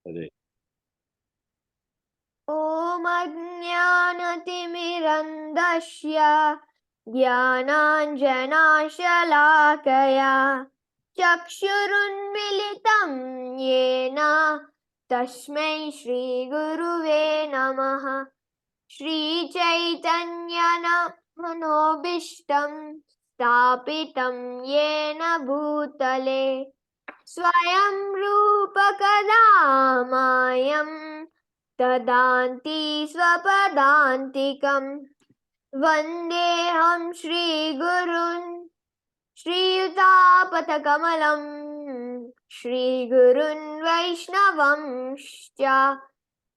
Hare. Om Ajnanatimirandasya Jnananjanashalakaya Chakshurunmilitam Yena Tasmai Shri Guruve Namaha Shri Chaitanya Manobishtam Stapitam Yena Bhutale Swayam Rupa Kadamayam Tadanti Swapadantikam Vandeham Shri Gurun Shri Yutapatakamalam Shri Gurun Vaishnavam Shcha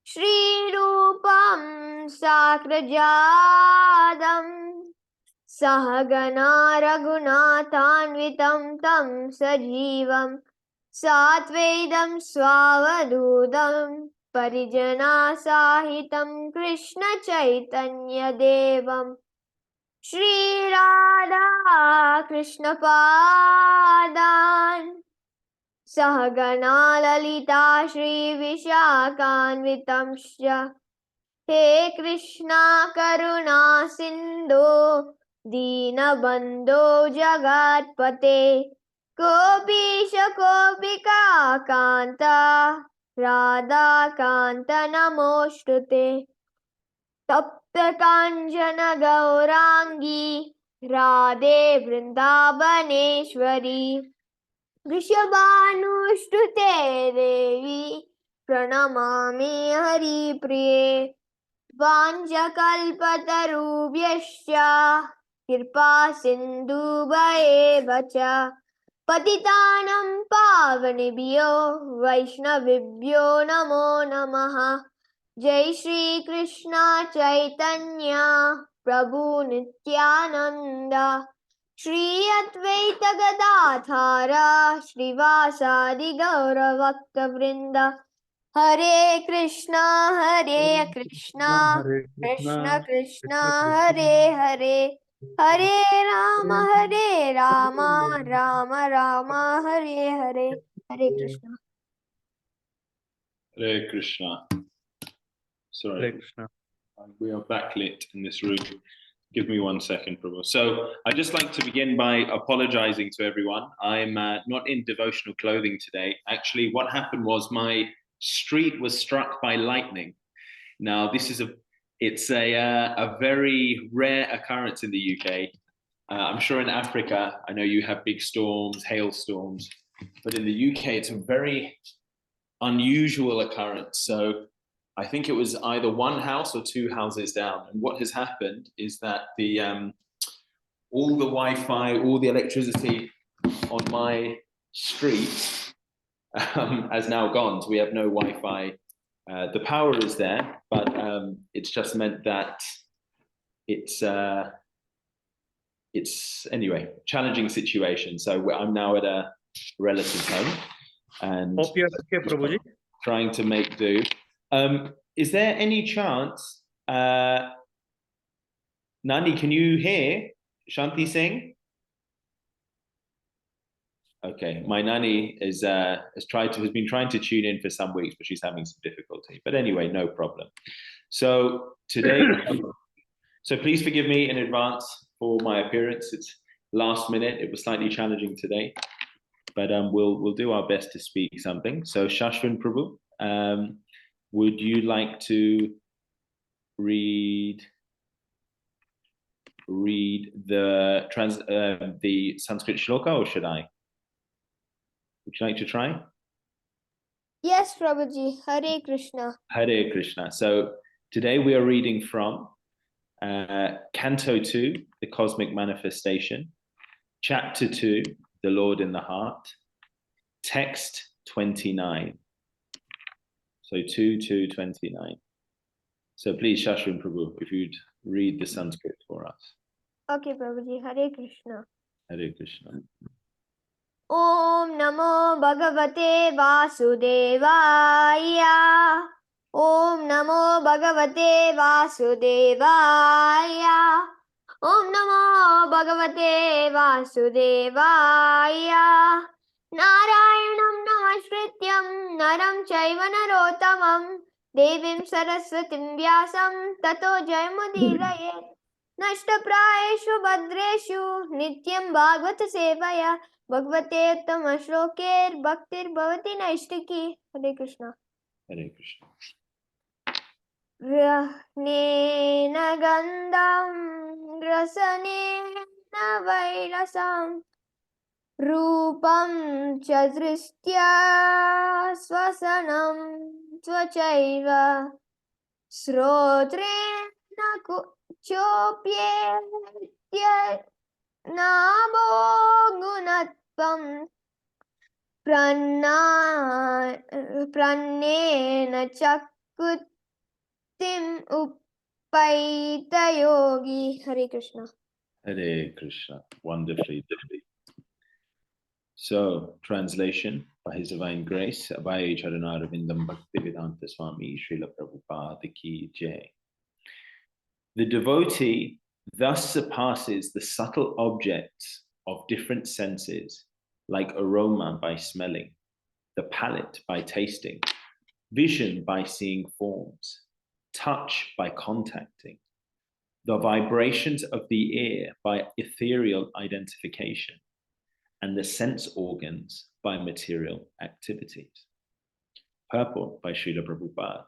Shri Rupam Sakrajadam Sahagana Raghunathanvitam Tam Sajivam Satvedam Swavadudam Parijana Sahitam Krishna Chaitanya Devam Shri Radha Krishna Padan Sahagana Lalita Shri Vishakhanvitam Shya He Krishna Karuna Sindhu Deenabandho Jagatpate Gopisha Gopika Kanta Radha Kanta Namostute Tapta Kanjana Gaurangi Radhe Vrindavaneshwari Vrishabhanushtute Devi Pranamami Hari Priye Vanjakalpatarubhyascha Kirpa Sindhubhayeva cha Patitanam Pavanebhyo Vaishnavibhyo Namo Namaha Jai Shri Krishna Chaitanya Prabhu Nityananda Shri Advaita Gadadhara Shrivasadi Gaura Bhakta Vrinda Hare Krishna Krishna Hare Krishna Krishna, Krishna Krishna Hare Hare Hare Hare Rama Rama Rama Hare Hare Hare Krishna. Hare Krishna. Sorry, Hare Krishna. we are backlit in this room. Give me 1 second, Prabhu. So I'd just like to begin by apologizing to everyone. I'm not in devotional clothing today. Actually, what happened was my street was struck by lightning. Now, it's a very rare occurrence in the UK. I'm sure in Africa, I know you have big storms, hailstorms, but in the UK, it's a very unusual occurrence. So I think it was either one house or two houses down. And what has happened is that all the Wi-Fi, all the electricity on my street has now gone. So we have no Wi-Fi. The power is there, but it's just meant that it's anyway challenging situation. So I'm now at a relative's home and Hope you are okay, Prabhuji. trying to make do. Is there any chance, Nani, can you hear Shanti Singh? Okay, my Nani has been trying to tune in for some weeks, but she's having some difficulty. But anyway, no problem. So today, so please forgive me in advance for my appearance. It's last minute. It was slightly challenging today, but we'll do our best to speak something. So Shashwin Prabhu, would you like to read the Sanskrit shloka, or should I? Would you like to try? Yes, Prabhuji. Hare Krishna. Hare Krishna. So today we are reading from Canto 2, The Cosmic Manifestation, Chapter 2, The Lord in the Heart, Text 29. So 2:29. So please, Shashwin Prabhu, if you'd read the Sanskrit for us. Okay, Prabhuji. Hare Krishna. Hare Krishna. Om Namo Bhagavate Vasudevaya. Om Namo Bhagavate Vasudevaya. Om Namo Bhagavate Vasudevaya. नारायणं नमस्कृत्यं नरं चैव नरोत्तमं देवीं सरस्वतीं व्यासं ततो जयमुदीरयेत् नष्टप्रायेषु भद्रेषु नित्यं भागवत सेवया भगवते उत्तमश्लोकैर्भक्तिर्भवति नैष्टिकी। हरे कृष्णा। Hare Krishna. रत्नेन गन्धं रसनेन वैरसं रूपं च दृष्ट्या स्वसनं स्वचैव श्रोत्रेण चोप्येत्य नामो गुणत्वं प्रण्येन चक्षुतिम् उपैतयोगी। हरे Krishna. Hare Krishna. Wonderfully done. So, translation by His Divine Grace, Abhay Charanarvindam Bhaktivedanta Swami Srila Prabhupada Ki Jai. The devotee thus surpasses the subtle objects of different senses, like aroma by smelling, the palate by tasting, vision by seeing forms, touch by contacting, the vibrations of the ear by ethereal identification, and the sense organs by material activities. Purport by Srila Prabhupada.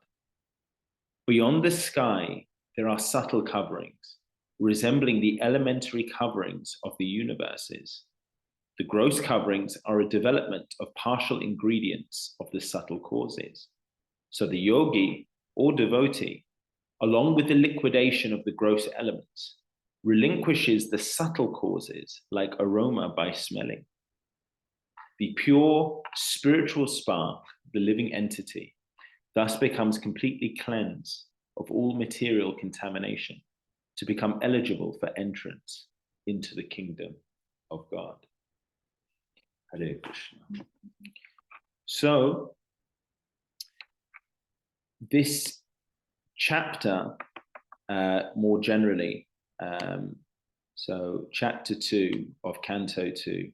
Beyond the sky, there are subtle coverings, resembling the elementary coverings of the universes. The gross coverings are a development of partial ingredients of the subtle causes. So the yogi or devotee, along with the liquidation of the gross elements, relinquishes the subtle causes like aroma by smelling. The pure spiritual spark, the living entity, thus becomes completely cleansed of all material contamination to become eligible for entrance into the kingdom of God. Hare Krishna. So, this chapter, more generally, so chapter 2 of Canto 2,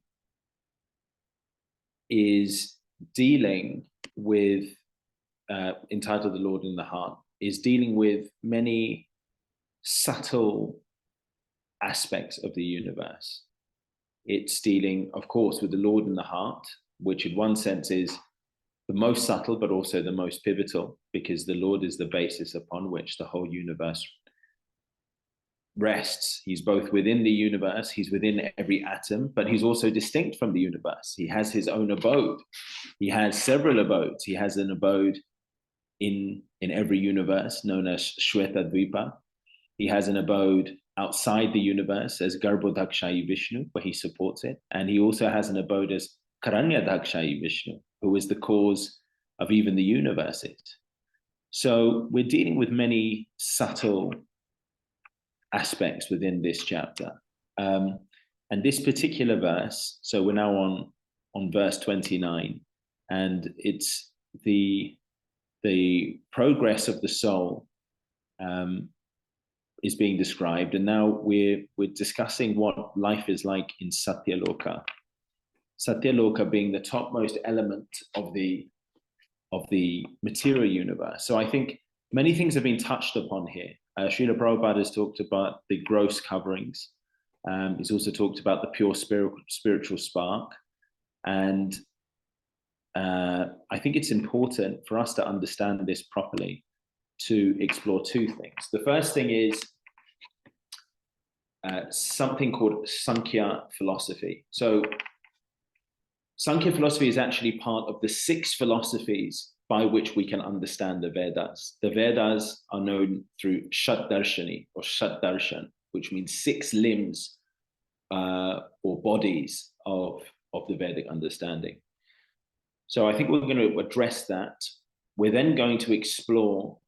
is dealing with, entitled The Lord in the Heart, is dealing with many subtle aspects of the universe. It's dealing, of course, with the Lord in the heart, which in one sense is the most subtle, but also the most pivotal, because the Lord is the basis upon which the whole universe rests. He's both within the universe, he's within every atom, but he's also distinct from the universe. He has his own abode. He has several abodes. He has an abode in every universe, known as Shweta Dvipa. He has an abode outside the universe as Garbhodakshai Vishnu, where he supports it. And he also has an abode as Karanyadakshai Vishnu, who is the cause of even the universes. So we're dealing with many subtle aspects within this chapter. And this particular verse, so we're now on verse 29, and it's the progress of the soul is being described, and now we're discussing what life is like in Satyaloka. Satyaloka being the topmost element of the material universe. So I think many things have been touched upon here. Srila Prabhupada has talked about the gross coverings. He's also talked about the pure spiritual spark. And I think it's important for us to understand this properly, to explore two things. The first thing is something called Sankhya philosophy. So Sankhya philosophy is actually part of the 6 philosophies by which we can understand the Vedas. The Vedas are known through Shat Darshani or Shat Darshan, which means 6 limbs or bodies of the Vedic understanding. So I think we're going to address that. We're then going to explore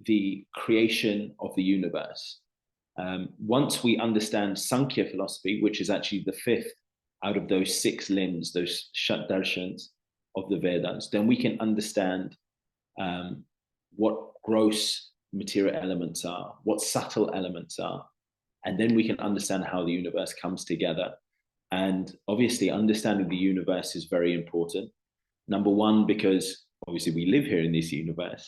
the creation of the universe. Once we understand Sankhya philosophy, which is actually the 5th out of those 6 limbs, those Shat Darshans of the Vedas, then we can understand what gross material elements are, what subtle elements are, and then we can understand how the universe comes together And obviously, understanding the universe is very important. Number one, because obviously we live here in this universe.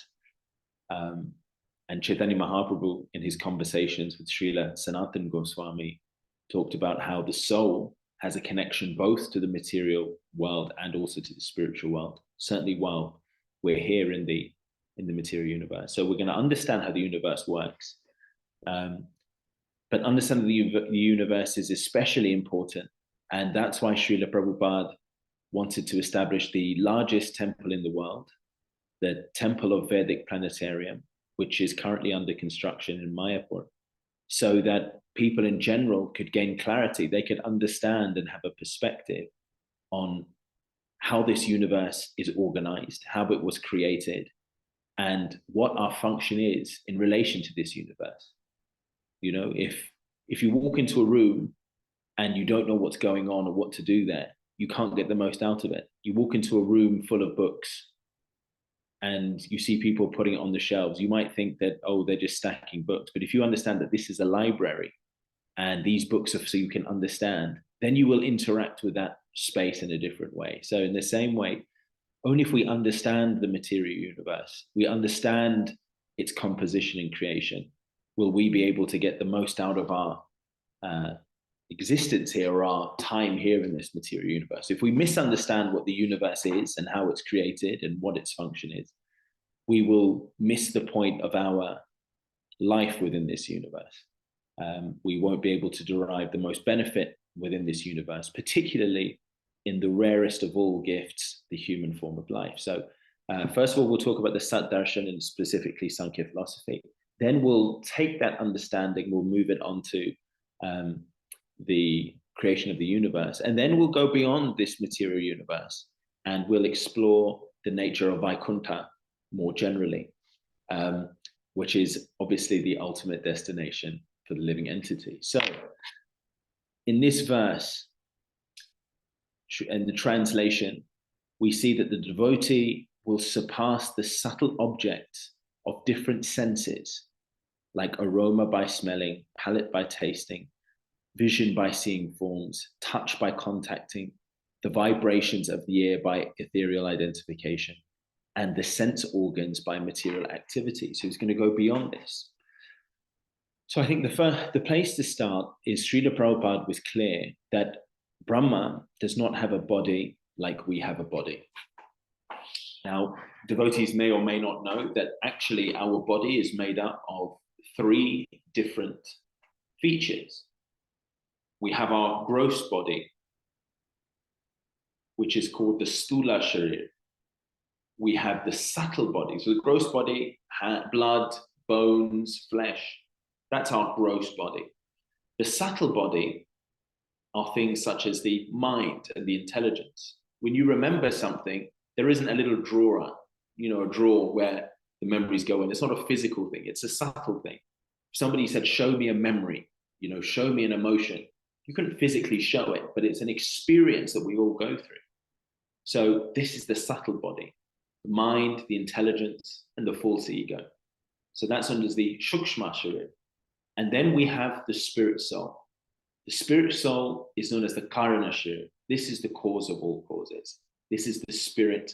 And Chaitanya Mahaprabhu, in his conversations with Srila Sanatana Goswami, talked about how the soul has a connection both to the material world and also to the spiritual world, certainly while we're here in the material universe. So we're going to understand how the universe works. But understanding the universe is especially important. And that's why Srila Prabhupada wanted to establish the largest temple in the world, the Temple of Vedic Planetarium, which is currently under construction in Mayapur, so that people in general could gain clarity. They could understand and have a perspective on how this universe is organized, how it was created, and what our function is in relation to this universe. You know, if you walk into a room and you don't know what's going on or what to do there, you can't get the most out of it. You walk into a room full of books and you see people putting it on the shelves, you might think that, oh, they're just stacking books. But if you understand that this is a library and these books are so you can understand, then you will interact with that space in a different way. So in the same way, only if we understand the material universe, we understand its composition and creation, will we be able to get the most out of our existence here, or our time here in this material universe. If we misunderstand what the universe is and how it's created and what its function is, we will miss the point of our life within this universe. We won't be able to derive the most benefit within this universe, particularly in the rarest of all gifts, the human form of life. So first of all, we'll talk about the Sat Darshan and specifically Sankhya philosophy. Then we'll take that understanding, we'll move it on to the creation of the universe. And then we'll go beyond this material universe and we'll explore the nature of Vaikuntha more generally, which is obviously the ultimate destination for the living entity. So in this verse, and the translation, we see that the devotee will surpass the subtle objects of different senses, like aroma by smelling, palate by tasting, vision by seeing forms, touch by contacting, the vibrations of the air by ethereal identification, and the sense organs by material activity. So he's going to go beyond this. So I think the place to start is Srila Prabhupada was clear that Brahma does not have a body like we have a body. Now, devotees may or may not know that actually our body is made up of 3 different features. We have our gross body, which is called the Stula Sharir. We have the subtle body. So the gross body, blood, bones, flesh, that's our gross body. The subtle body are things such as the mind and the intelligence. When you remember something, there isn't a little drawer, a drawer where the memories go in. It's not a physical thing, it's a subtle thing. If somebody said, show me a memory, show me an emotion, you couldn't physically show it, but it's an experience that we all go through. So this is the subtle body, the mind, the intelligence, and the false ego. So that's under the Shukshma Sharir. And then we have the spirit soul. The spirit soul is known as the Karana Sharir. This is the cause of all causes. This is the spirit.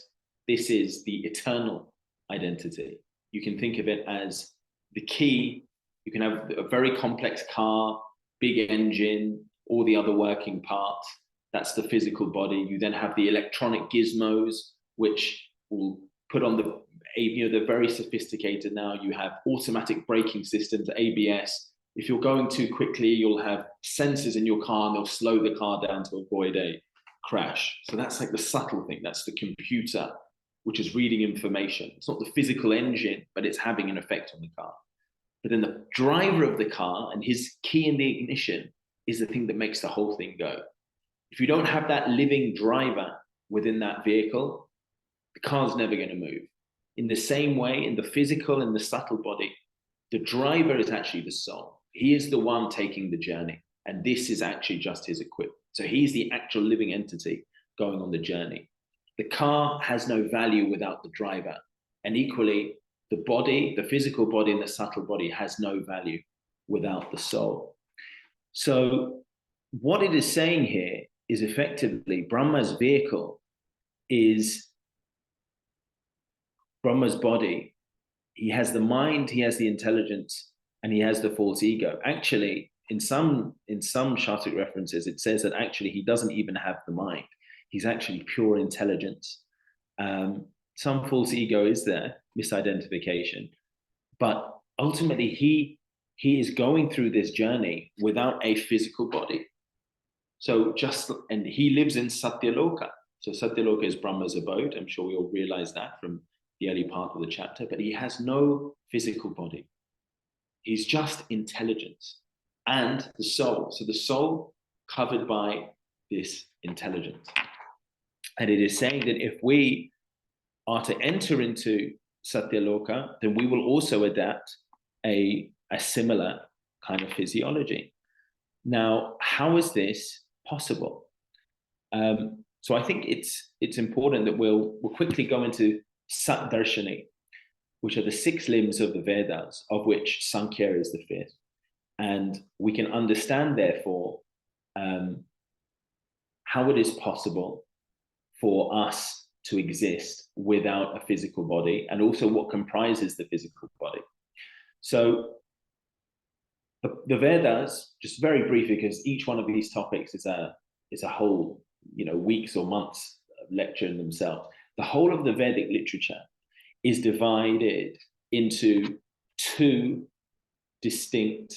This is the eternal identity. You can think of it as the key. You can have a very complex car, big engine, all the other working parts. That's the physical body. You then have the electronic gizmos, which will put on they're very sophisticated now. You have automatic braking systems, ABS. If you're going too quickly, you'll have sensors in your car and they'll slow the car down to avoid a crash. So that's like the subtle thing. That's the computer, which is reading information. It's not the physical engine, but it's having an effect on the car. But then the driver of the car and his key in the ignition is the thing that makes the whole thing go. If you don't have that living driver within that vehicle, the car's never going to move. In the same way, in the physical and the subtle body, the driver is actually the soul. He is the one taking the journey. And this is actually just his equipment. So he's the actual living entity going on the journey. The car has no value without the driver. And equally, the body, the physical body and the subtle body has no value without the soul. So what it is saying here is effectively Brahma's vehicle, is Brahma's body. He has the mind, he has the intelligence, and he has the false ego. Actually, in some Shastric references, it says that actually he doesn't even have the mind. He's actually pure intelligence. Some false ego is there, misidentification, but ultimately he is going through this journey without a physical body. So and he lives in Satyaloka. So Satyaloka is Brahma's abode. I'm sure we all realize that from the early part of the chapter, but he has no physical body. He's just intelligence and the soul. So the soul covered by this intelligence. And it is saying that if we are to enter into Satyaloka, then we will also adapt a similar kind of physiology. Now, how is this possible? So I think it's important that we'll quickly go into Sat Darshani, which are the 6 limbs of the Vedas, of which Sankhya is the 5th. And we can understand, therefore, how it is possible for us to exist without a physical body, and also what comprises the physical body. So the Vedas, just very briefly, because each one of these topics is a whole, weeks or months of lecture in themselves. The whole of the Vedic literature is divided into two distinct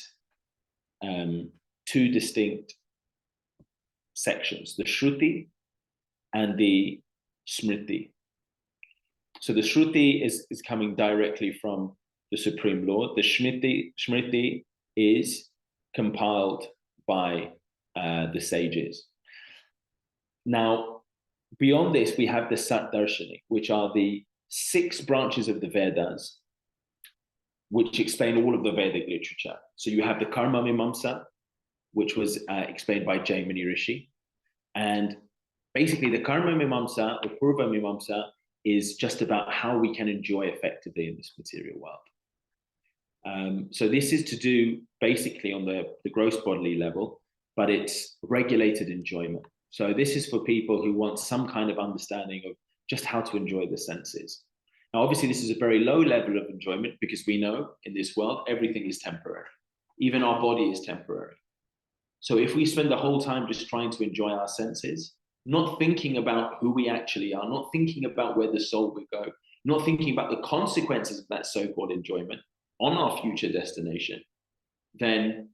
sections: the Shruti and the Smriti. So the Shruti is coming directly from the Supreme Lord. The Smriti is compiled by the sages. Now, beyond this, we have the Sat Darshani, which are the 6 branches of the Vedas, which explain all of the Vedic literature. So you have the Karma Mimamsa, which was explained by Jaimini Rishi. And basically the Karma Mimamsa or Purva Mimamsa is just about how we can enjoy effectively in this material world. So this is to do basically on the gross bodily level, but it's regulated enjoyment. So this is for people who want some kind of understanding of just how to enjoy the senses. Now, obviously, this is a very low level of enjoyment because we know in this world, everything is temporary. Even our body is temporary. So if we spend the whole time just trying to enjoy our senses, not thinking about who we actually are, not thinking about where the soul will go, not thinking about the consequences of that so-called enjoyment on our future destination, then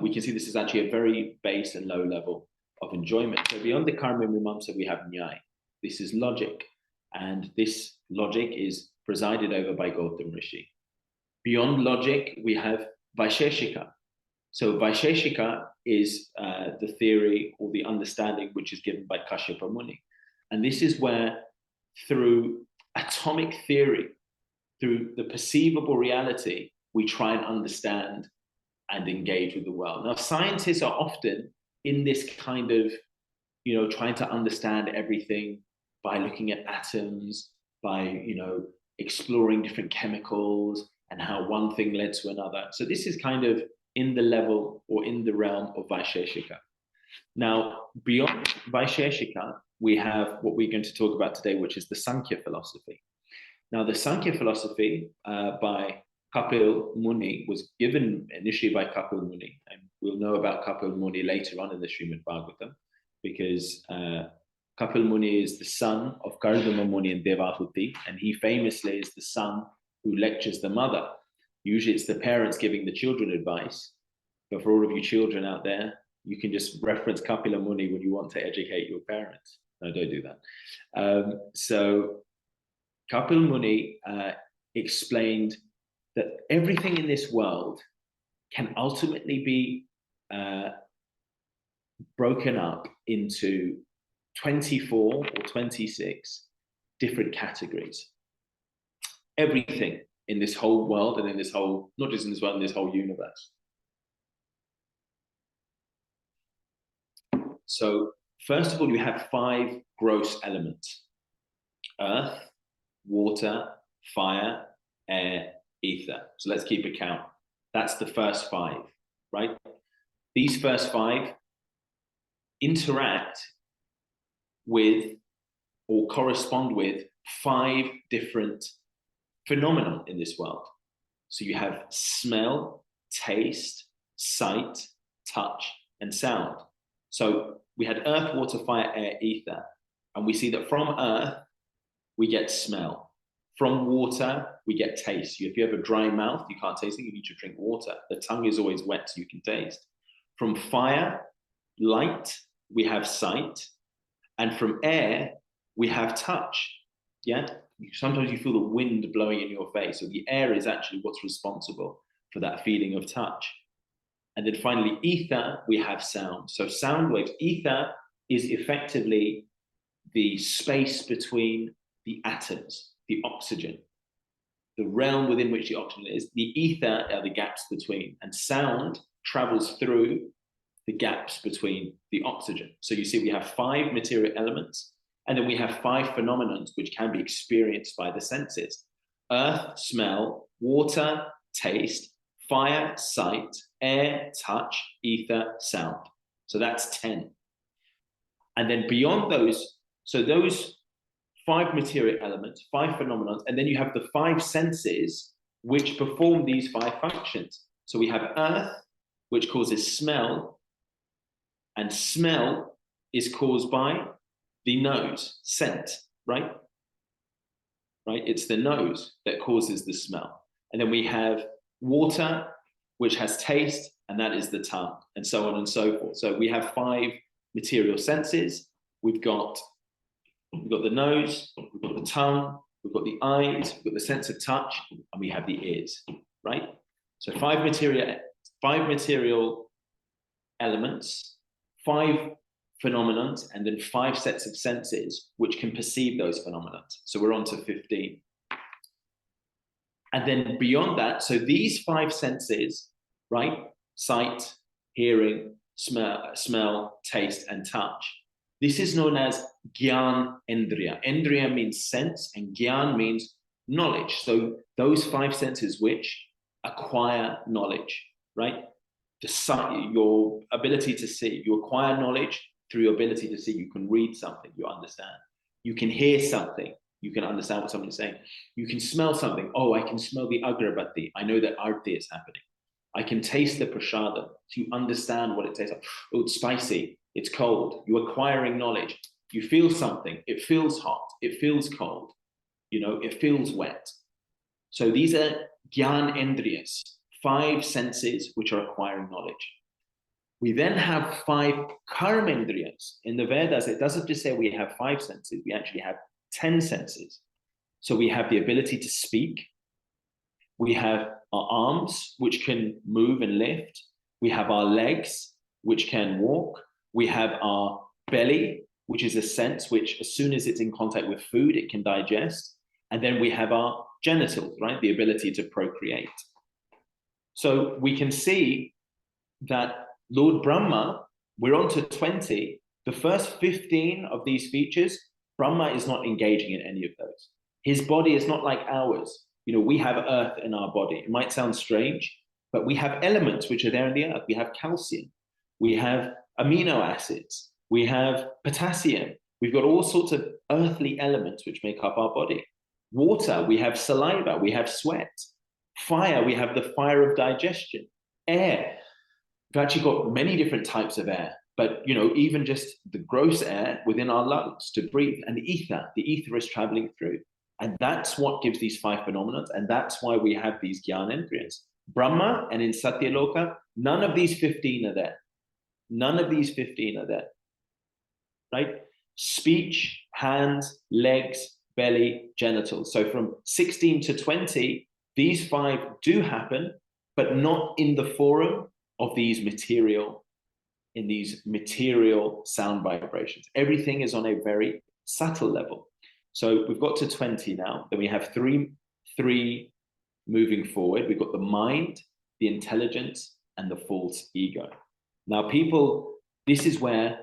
we can see this is actually a very base and low level of enjoyment. So beyond the Karma Mimamsa, we have Nyaya. This is logic. And this logic is presided over by Gautam Rishi. Beyond logic, we have Vaisheshika. So Vaisheshika is the theory or the understanding which is given by Kashyapa Muni. And this is where, through atomic theory, through the perceivable reality, we try and understand and engage with the world. Now, scientists are often in this kind of, trying to understand everything by looking at atoms, by, exploring different chemicals and how one thing led to another. So this is kind of in the level or in the realm of Vaisheshika. Now, beyond Vaisheshika, we have what we're going to talk about today, which is the Sankhya philosophy. Now, the Sankhya philosophy by Kapil Muni was given initially by Kapil Muni, and we'll know about Kapil Muni later on in the Srimad Bhagavatam, because Kapil Muni is the son of Kardama Muni and Devahuti, and he famously is the son who lectures the mother. Usually it's the parents giving the children advice, but for all of you children out there, you can just reference Kapila Muni when you want to educate your parents. No, don't do that. So Kapil Muni explained that everything in this world can ultimately be broken up into 24 or 26 different categories. Everything in this whole world and in this whole, not just in this world, in this whole universe. So first of all, you have 5 gross elements: earth, water, fire, air, ether. So let's keep a count. That's the first 5, right? These first 5 interact with or correspond with 5 different phenomena in this world. So you have smell, taste, sight, touch, and sound. So we had earth, water, fire, air, ether. And we see that from earth, we get smell. From water, we get taste. If you have a dry mouth, you can't taste it, you need to drink water. The tongue is always wet, so you can taste. From fire, light, we have sight. And from air, we have touch. Yeah? Sometimes you feel the wind blowing in your face. So the air is actually what's responsible for that feeling of touch. And then finally, ether, we have sound. So sound waves. Ether is effectively the space between the atoms, the oxygen, the realm within which the oxygen is. The ether are the gaps between, and sound travels through the gaps between the oxygen. So you see we have 5 material elements, and then we have 5 phenomena which can be experienced by the senses: earth, smell; water, taste; fire, sight; air, touch; ether, sound. So that's 10. And then beyond those, so those 5 material elements, 5 phenomena, and then you have the 5 senses which perform these 5 functions. So we have earth, which causes smell, and smell is caused by the nose, scent, right? Right? It's the nose that causes the smell. And then we have water, which has taste, and that is the tongue, and so on and so forth. So we have 5 material senses. We've got the nose, we've got the tongue, we've got the eyes, we've got the sense of touch, and we have the ears, right? So 5 material elements, 5 phenomena, and then 5 sets of senses which can perceive those phenomena. So we're on to 15. And then beyond that, so these 5 senses, right? Sight, hearing, smell, taste, and touch. This is known as Gyan Indriya. Indriya means sense, and Gyan means knowledge. So those 5 senses which acquire knowledge, right? Your ability to see, you acquire knowledge through your ability to see. You can read something, you understand. You can hear something, you can understand what somebody's saying. You can smell something. Oh, I can smell the agrabati. I know that arti is happening. I can taste the prashadam, so you understand what it tastes like. Oh, it's spicy, it's cold. You're acquiring knowledge. You feel something, it feels hot, it feels cold, it feels wet. So these are Gyan Indriyas, 5 senses which are acquiring knowledge. We then have 5 Karmendriyas. In the Vedas, it doesn't just say we have 5 senses, we actually have 10 senses. So we have the ability to speak. We have our arms, which can move and lift. We have our legs, which can walk. We have our belly, which is a sense which, as soon as it's in contact with food, it can digest. And then we have our genitals, right? The ability to procreate. So we can see that Lord Brahma, we're on to 20. The first 15 of these features, Brahma is not engaging in any of those. His body is not like ours. We have earth in our body. It might sound strange, but we have elements which are there in the earth. We have calcium. We have amino acids. We have potassium. We've got all sorts of earthly elements which make up our body. Water, we have saliva. We have sweat. Fire, we have the fire of digestion. Air, we've actually got many different types of air, but even just the gross air within our lungs to breathe. And the ether is traveling through. And that's what gives these 5 phenomena, and that's why we have these Gyanendriyas. Brahma and in Satyaloka, none of these 15 are there. None of these 15 are there, right? Speech, hands, legs, belly, genitals. So from 16 to 20, these 5 do happen, but not in the forum of these material sound vibrations. Everything is on a very subtle level. So we've got to 20 now. Then we have three moving forward. We've got the mind, the intelligence, and the false ego. Now, this is where,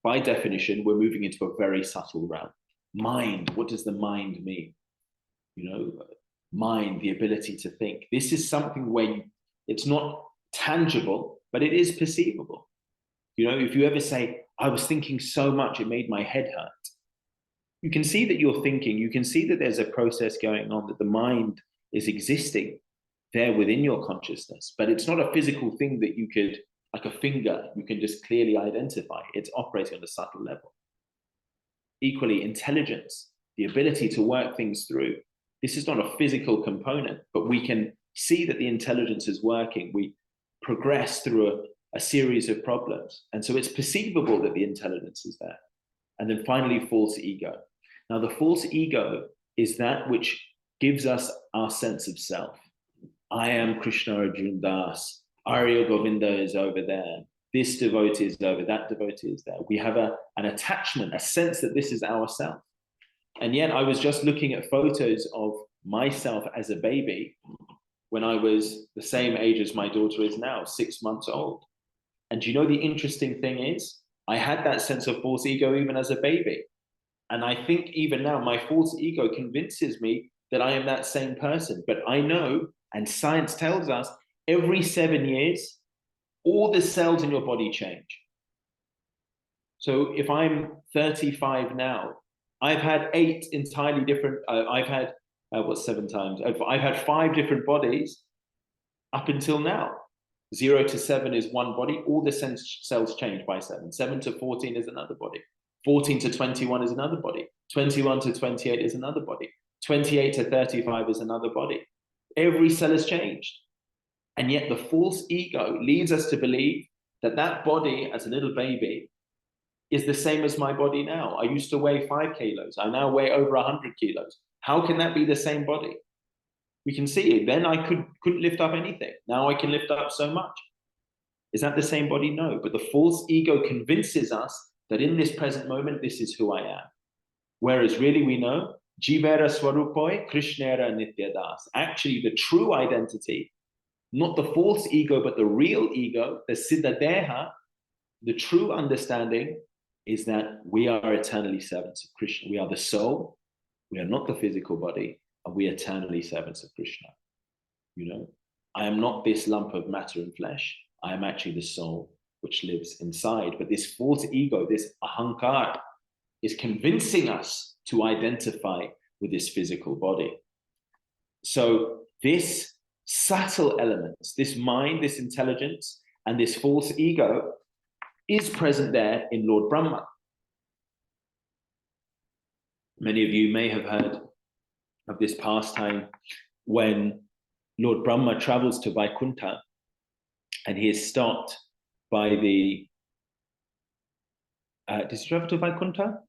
by definition, we're moving into a very subtle realm. Mind, what does the mind mean? Mind, the ability to think. This is something where it's not tangible, but it is perceivable. You know, if you ever say, I was thinking so much, it made my head hurt. You can see that you're thinking, you can see that there's a process going on, that the mind is existing there within your consciousness, but it's not a physical thing that you could, like a finger, you can just clearly identify. It's operating on a subtle level. Equally, intelligence, the ability to work things through. This is not a physical component, but we can see that the intelligence is working. We progress through a series of problems. And so it's perceivable that the intelligence is there. And then finally, false ego. Now, the false ego is that which gives us our sense of self. I am Krishna Arjuna Das. Arya Govinda is over there. This devotee is over, that devotee is there. We have an attachment, a sense that this is ourself. And yet I was just looking at photos of myself as a baby when I was the same age as my daughter is now, 6 months old. And you know, the interesting thing is, I had that sense of false ego even as a baby. And I think even now, my false ego convinces me that I am that same person. But I know, and science tells us, every 7 years, all the cells in your body change. So if I'm 35 now, I've had 8 entirely different, I've had, 7 times? I've had 5 different bodies up until now. 0 to 7 is one body, all the cells change by 7. 7 to 14 is another body. 14 to 21 is another body. 21 to 28 is another body. 28 to 35 is another body. Every cell has changed. And yet the false ego leads us to believe that that body as a little baby is the same as my body now. I used to weigh 5 kilos. I now weigh over 100 kilos. How can that be the same body? We can see it. Then I couldn't lift up anything. Now I can lift up so much. Is that the same body? No. But the false ego convinces us that in this present moment, this is who I am. Whereas really we know, Jivera Swarupoi, Krishnera Nityadas. Actually, the true identity, not the false ego, but the real ego, the Siddhadeha, the true understanding is that we are eternally servants of Krishna. We are the soul. We are not the physical body, and we are eternally servants of Krishna. You know, I am not this lump of matter and flesh. I am actually the soul which lives inside. But this false ego, this ahankar, is convincing us to identify with this physical body. So this subtle elements, this mind, this intelligence, and this false ego is present there in Lord Brahma. Many of you may have heard of this pastime when Lord Brahma travels to Vaikuntha and he is stopped by the... does he travel to Vaikuntha?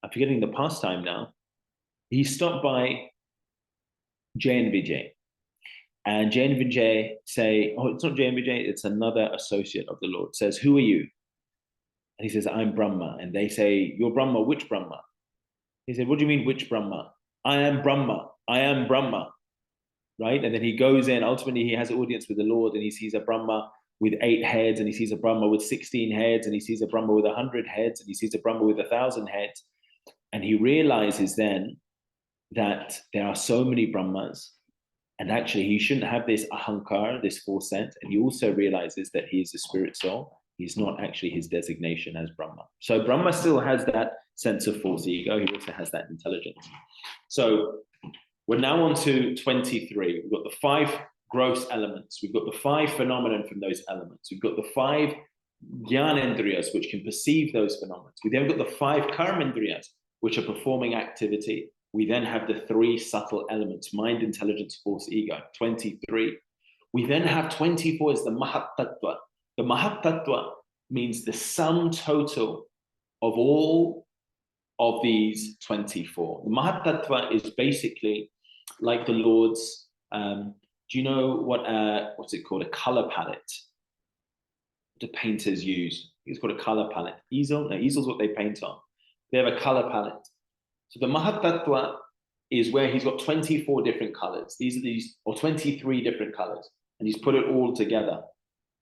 I'm forgetting the pastime now. He's stopped by Jay and Vijay. And Jay and Vijay say, oh, it's not Jay and Vijay, it's another associate of the Lord, says, who are you? And he says, I'm Brahma. And they say, you're Brahma, which Brahma? He said, what do you mean, which Brahma? I am Brahma, I am Brahma, right? And then he goes in, ultimately he has an audience with the Lord and he sees a Brahma with 8 heads and he sees a Brahma with 16 heads and he sees a Brahma with 100 heads and he sees a Brahma with 1,000 heads. And he realizes then that there are so many Brahmas and actually he shouldn't have this ahankar, this false sense. And he also realizes that he is a spirit soul. He's not actually his designation as Brahma. So Brahma still has that sense of false ego. He also has that intelligence. So we're now on to 23. We've got the 5 gross elements. We've got the 5 phenomenon from those elements. We've got the 5 jnanendriyas, which can perceive those phenomena. We then got the 5 karmendriyas, which are performing activity. We then have the 3 subtle elements, mind, intelligence, false ego, 23. We then have 24 is the Mahat-tattva. The Mahat-tattva means the sum total of all of these 24. The Mahat-tattva is basically like the Lord's, do you know what's it called? A color palette. The painters use. It's called a color palette. Easel? No, easel's what they paint on. They have a color palette. So the Mahat-tattva is where he's got 24 different colors. Or 23 different colors. And he's put it all together.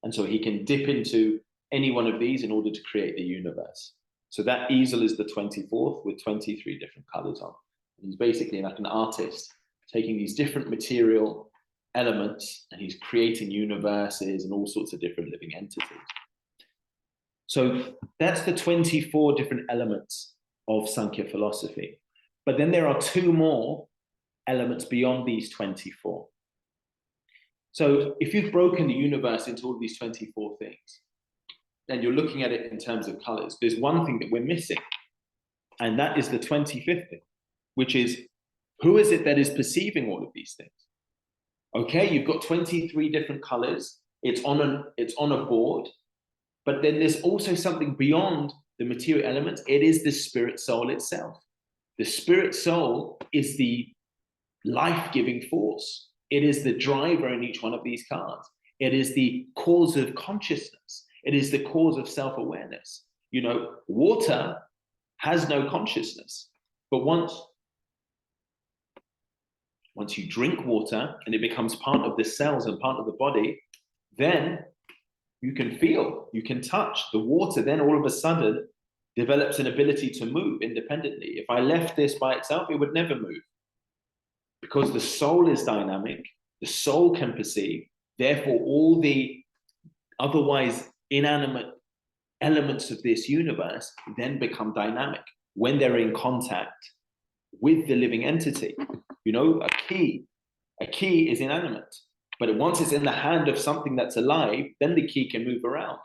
And so he can dip into any one of these in order to create the universe. So that easel is the 24th with 23 different colors on. And he's basically like an artist taking these different material elements and he's creating universes and all sorts of different living entities. So that's the 24 different elements of Sankhya philosophy. But then there are two more elements beyond these 24. So if you've broken the universe into all these 24 things, and you're looking at it in terms of colors, there's one thing that we're missing, and that is the 25th thing, which is, who is it that is perceiving all of these things? Okay, you've got 23 different colors, it's on a board, but then there's also something beyond the material elements. It is the spirit soul itself. The spirit soul is the life-giving force. It is the driver in each one of these cards. It is the cause of consciousness. It is the cause of self-awareness. You know, water has no consciousness, but once you drink water and it becomes part of the cells and part of the body, then you can feel, you can touch. The water then all of a sudden develops an ability to move independently. If I left this by itself, it would never move. Because the soul is dynamic, the soul can perceive, therefore all the otherwise inanimate elements of this universe then become dynamic when they're in contact with the living entity. You know, a key is inanimate, but once it's in the hand of something that's alive, then the key can move around.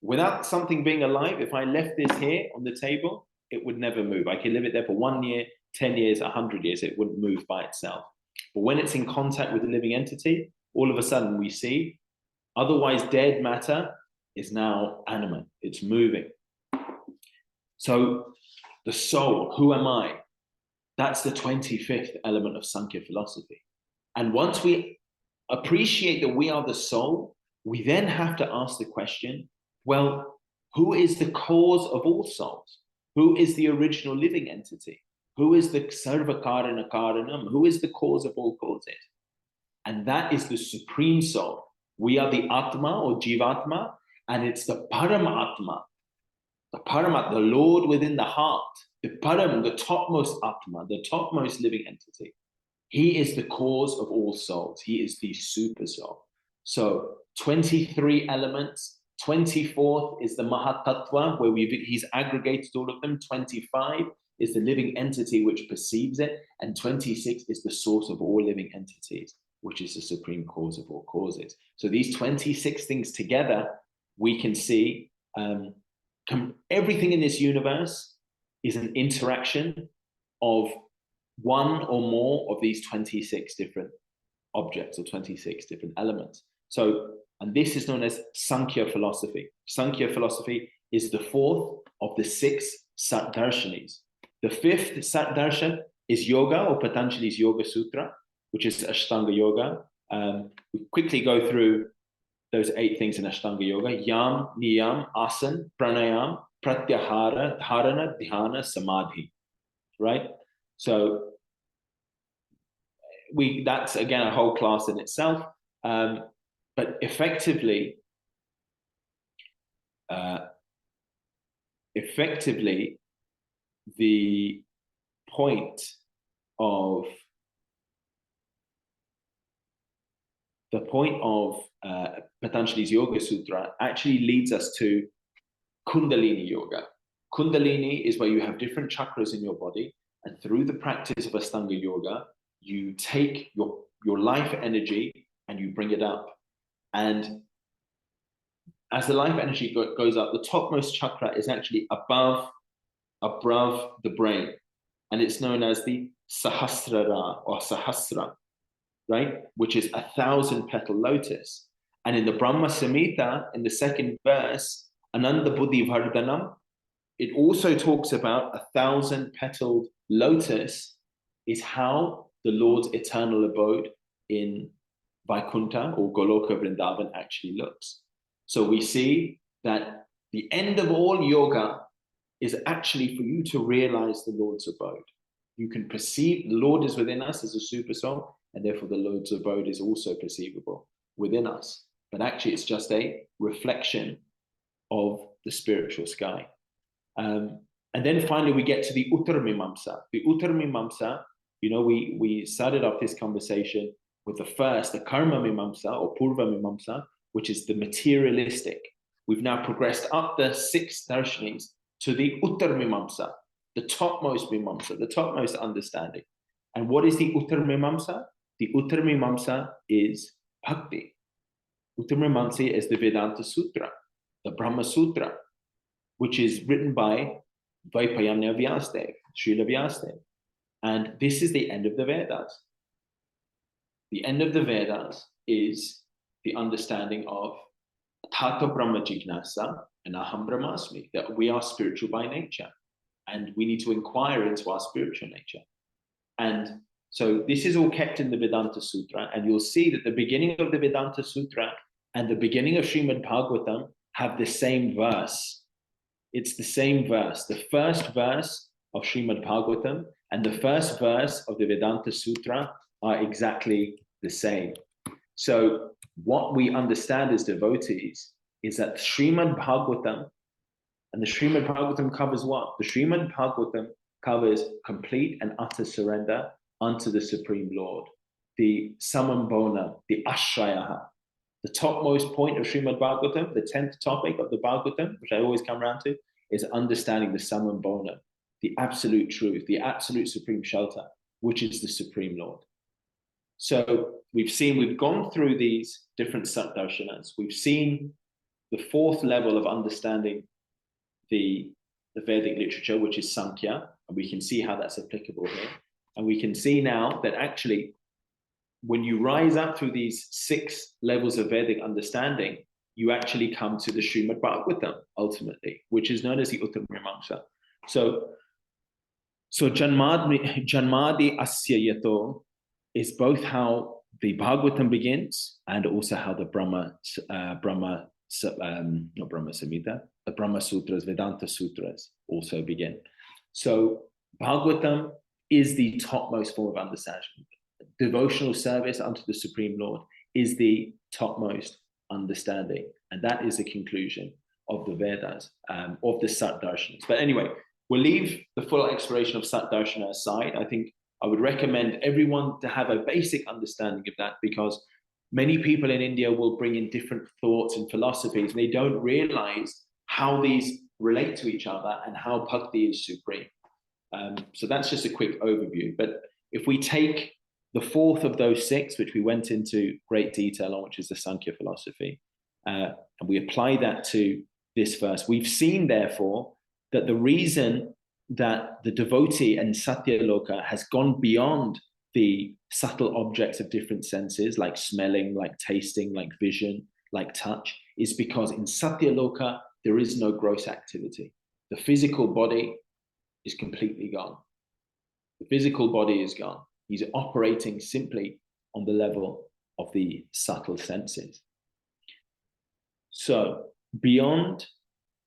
Without something being alive, if I left this here on the table, it would never move. I could leave it there for 1 year, 10 years, 100 years, it wouldn't move by itself. But when it's in contact with the living entity, all of a sudden we see otherwise dead matter is now animate, it's moving. So the soul, who am I? That's the 25th element of Sankhya philosophy. And once we appreciate that we are the soul, we then have to ask the question, well, who is the cause of all souls? Who is the original living entity? Who is the sarva karana karanam? Who is the cause of all causes? And that is the supreme soul. We are the Atma or Jivatma, and it's the Paramatma, the Lord within the heart, the Param, the topmost Atma, the topmost living entity. He is the cause of all souls. He is the super soul. So 23 elements, 24th is the Mahatattva, where he's aggregated all of them. 25 is the living entity which perceives it, and 26 is the source of all living entities, which is the supreme cause of all causes. So these 26 things together, we can see everything in this universe is an interaction of one or more of these 26 different objects or 26 different elements. So, and this is known as Sankhya philosophy. Sankhya philosophy is the fourth of the 6 Sat Darshanis. The 5th Sat Darshan is yoga, or Patanjali's Yoga Sutra, which is Ashtanga Yoga. We quickly go through those 8 things in Ashtanga Yoga: Yam, Niyam, Asan, Pranayam, Pratyahara, Dharana, Dhyana, Samadhi. Right? So that's again a whole class in itself. But effectively, the point of Patanjali's Yoga Sutra actually leads us to Kundalini Yoga. Kundalini is where you have different chakras in your body, and through the practice of Ashtanga Yoga, you take your life energy and you bring it up. And as the life energy goes up, the topmost chakra is actually above the brain, and it's known as the Sahasrara or Sahasra, right? Which is 1,000-petal lotus. And in the Brahma Samhita, in the 2nd verse, Ananda Buddhi Vardhanam, it also talks about 1,000-petaled lotus is how the Lord's eternal abode in Vaikuntha or Goloka Vrindavan actually looks. So we see that the end of all yoga is actually for you to realize the Lord's abode. You can perceive the Lord is within us as a super soul, and therefore the Lord's abode is also perceivable within us. But actually it's just a reflection of the spiritual sky. And then finally we get to the Uttarmimamsa. The Uttarmimamsa, you know, we started off this conversation with the Karma Mimamsa or Purva Mimamsa, which is the materialistic. we've now progressed up the 6 darshanis to the Uttar Mimamsa, the topmost Mimamsa, the topmost understanding. And what is the Uttar Mimamsa? The Uttar Mimamsa is Bhakti. Uttar Mimamsa is the Vedanta Sutra, the Brahma Sutra, which is written by Vaipayamya Vyasadeva, Srila Vyasadeva. And this is the end of the Vedas. The end of the Vedas is the understanding of Tata Brahma Jignasa and Aham Brahmasmi, that we are spiritual by nature and we need to inquire into our spiritual nature. And so this is all kept in the Vedanta Sutra, and you'll see that the beginning of the Vedanta Sutra and the beginning of Srimad Bhagavatam have the same verse. It's the same verse. The first verse of Srimad Bhagavatam and the first verse of the Vedanta Sutra are exactly the same. So what we understand as devotees is that Srimad Bhagavatam, and the Srimad Bhagavatam covers what? The Srimad Bhagavatam covers complete and utter surrender unto the Supreme Lord, the Samambona, the Ashrayaha. The topmost point of Srimad Bhagavatam, the 10th topic of the Bhagavatam, which I always come around to, is understanding the Samambona, the absolute truth, the absolute supreme shelter, which is the Supreme Lord. So we've gone through these different Satdarshanas. We've seen the 4th level of understanding the Vedic literature, which is Sankhya, and we can see how that's applicable here. And we can see now that actually, when you rise up through these 6 levels of Vedic understanding, you actually come to the Srimad Bhagavatam ultimately, which is known as the Uttar Mimamsa. So Janmadi Asya Yato is both how the Bhagavatam begins and also how the Brahma Samhita, the Brahma Sutras, Vedanta Sutras also begin. So Bhagavatam is the topmost form of understanding. Devotional service unto the Supreme Lord is the topmost understanding. And that is the conclusion of the Vedas, of the Satdarshanas. But anyway, we'll leave the full exploration of Satdarshana aside. I think I would recommend everyone to have a basic understanding of that, because many people in India will bring in different thoughts and philosophies, and they don't realize how these relate to each other and how bhakti is supreme. So that's just a quick overview. But if we take the 4th of those 6, which we went into great detail on, which is the Sankhya philosophy, and we apply that to this verse, we've seen, therefore, that the reason that the devotee in Satyaloka has gone beyond the subtle objects of different senses, like smelling, like tasting, like vision, like touch, is because in Satyaloka, there is no gross activity. The physical body is completely gone. The physical body is gone. He's operating simply on the level of the subtle senses. So beyond,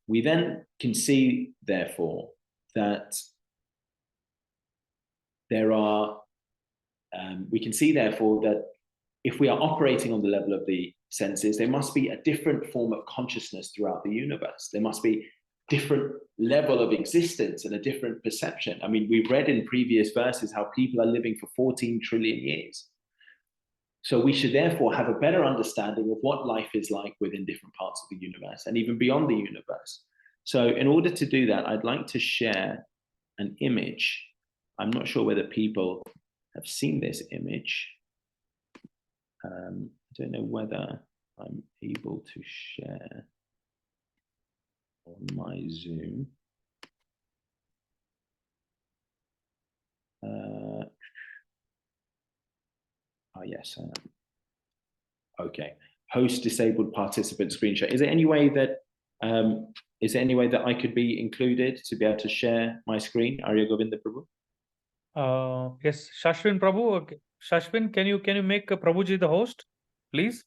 we then can see, therefore, that there are, we can see, therefore, that if we are operating on the level of the senses, there must be a different form of consciousness throughout the universe. There must be different level of existence and a different perception. I mean, we've read in previous verses how people are living for 14 trillion years. So we should therefore have a better understanding of what life is like within different parts of the universe and even beyond the universe. So in order to do that, I'd like to share an image. I'm not sure whether people have seen this image. I don't know whether I'm able to share on my Zoom. Oh, yes, I am. Okay. Host disabled participant screenshot. Is there any way that I could be included to be able to share my screen? Arya Govinda Prabhu? Yes, Shashwin Prabhu. Okay. Shashwin, can you make Prabhuji the host, please?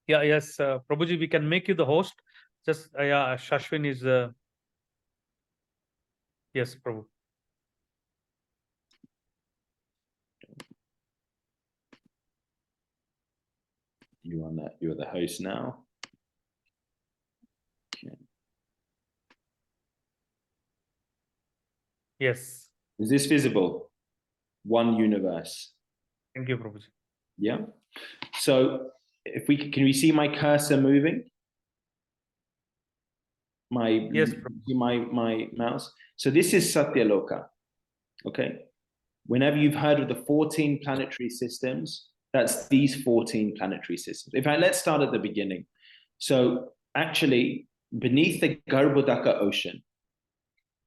Yeah, yes, Prabhuji, we can make you the host. Just yeah, Shashwin is yes, Prabhu. You are that. You are the host now. Okay. Yes. Is this visible? One universe. Thank you, Prabhuji. Yeah. So can we see my cursor moving? Yes, my mouse. So this is Satyaloka. Okay. Whenever you've heard of the 14 planetary systems, that's these 14 planetary systems. In fact, let's start at the beginning. So actually, beneath the Garbhodaka ocean,